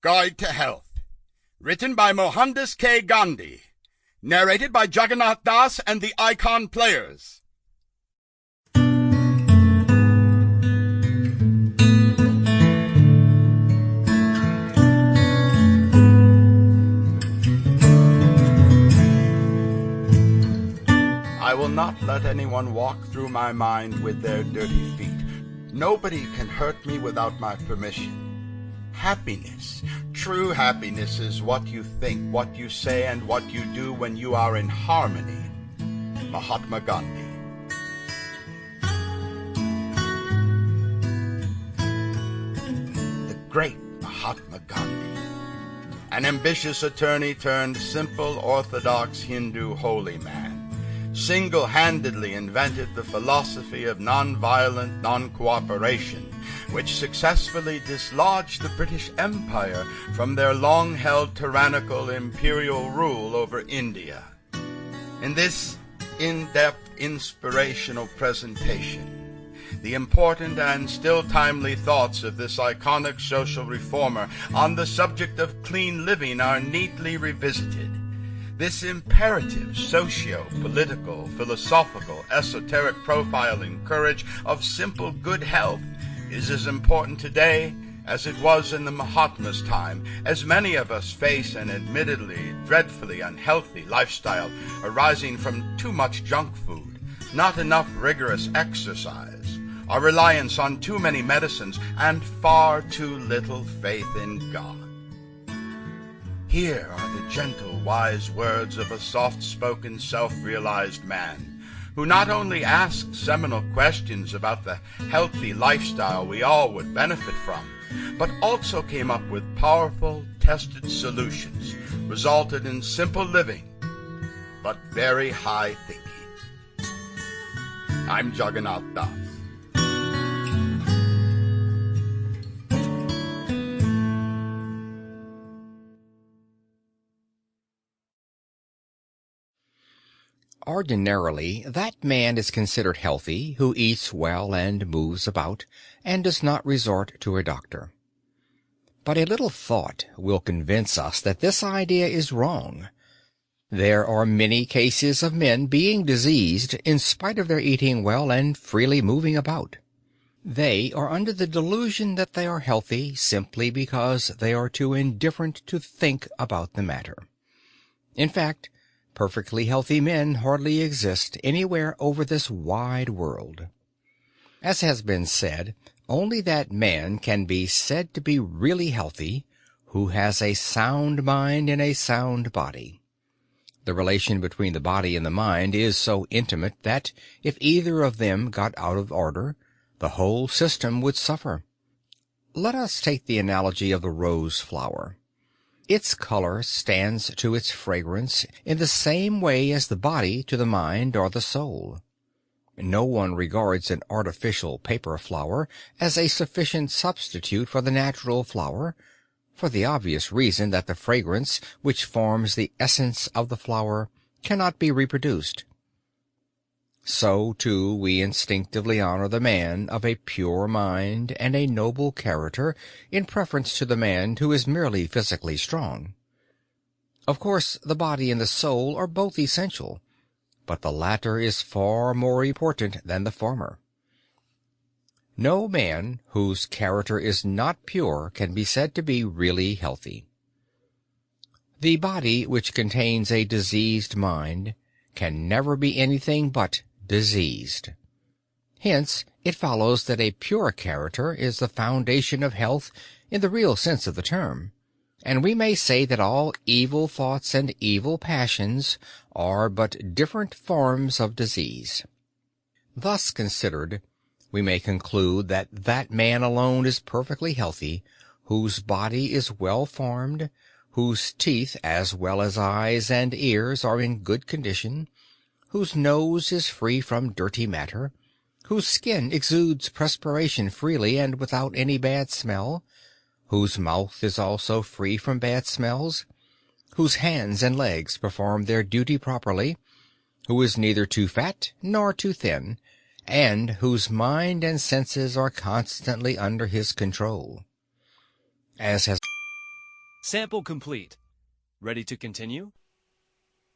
Guide to Health. Written by Mohandas K. Gandhi. Narrated by Jagannatha Dasa and the Icon Players. I will not let anyone walk through my mind with their dirty feet. Nobody can hurt me without my permission. Happiness, true happiness, is what you think, what you say, and what you do when you are in harmony. Mahatma Gandhi. The great Mahatma Gandhi, an ambitious attorney turned simple orthodox Hindu holy man, single-handedly invented the philosophy of non-violent non-cooperation, which successfully dislodged the British Empire from their long-held tyrannical imperial rule over India. In this in-depth inspirational presentation, the important and still timely thoughts of this iconic social reformer on the subject of clean living are neatly revisited. This imperative socio-political, philosophical, esoteric profiling courage of simple good health is as important today as it was in the Mahatma's time, as many of us face an admittedly dreadfully unhealthy lifestyle arising from too much junk food, not enough rigorous exercise, our reliance on too many medicines, and far too little faith in God. Here are the gentle, wise words of a soft-spoken, self-realized man, who not only asked seminal questions about the healthy lifestyle we all would benefit from, but also came up with powerful, tested solutions, resulted in simple living, but very high thinking. I'm Jagannatha Dasa. Ordinarily, that man is considered healthy who eats well and moves about, and does not resort to a doctor. But a little thought will convince us that this idea is wrong. There are many cases of men being diseased in spite of their eating well and freely moving about. They are under the delusion that they are healthy simply because they are too indifferent to think about the matter. In fact, perfectly healthy men hardly exist anywhere over this wide world. As has been said, only that man can be said to be really healthy who has a sound mind in a sound body. The relation between the body and the mind is so intimate that, if either of them got out of order, the whole system would suffer. Let us take the analogy of the rose flower. Its color stands to its fragrance in the same way as the body to the mind or the soul. No one regards an artificial paper flower as a sufficient substitute for the natural flower, for the obvious reason that the fragrance which forms the essence of the flower cannot be reproduced. So, too, we instinctively honor the man of a pure mind and a noble character in preference to the man who is merely physically strong. Of course, the body and the soul are both essential, but the latter is far more important than the former. No man whose character is not pure can be said to be really healthy. The body which contains a diseased mind can never be anything but diseased. Hence, it follows that a pure character is the foundation of health in the real sense of the term, and we may say that all evil thoughts and evil passions are but different forms of disease. Thus considered, we may conclude that that man alone is perfectly healthy whose body is well formed, whose teeth as well as eyes and ears are in good condition, whose nose is free from dirty matter, whose skin exudes perspiration freely and without any bad smell, whose mouth is also free from bad smells, whose hands and legs perform their duty properly, who is neither too fat nor too thin, and whose mind and senses are constantly under his control. As has Sample complete. Ready to continue?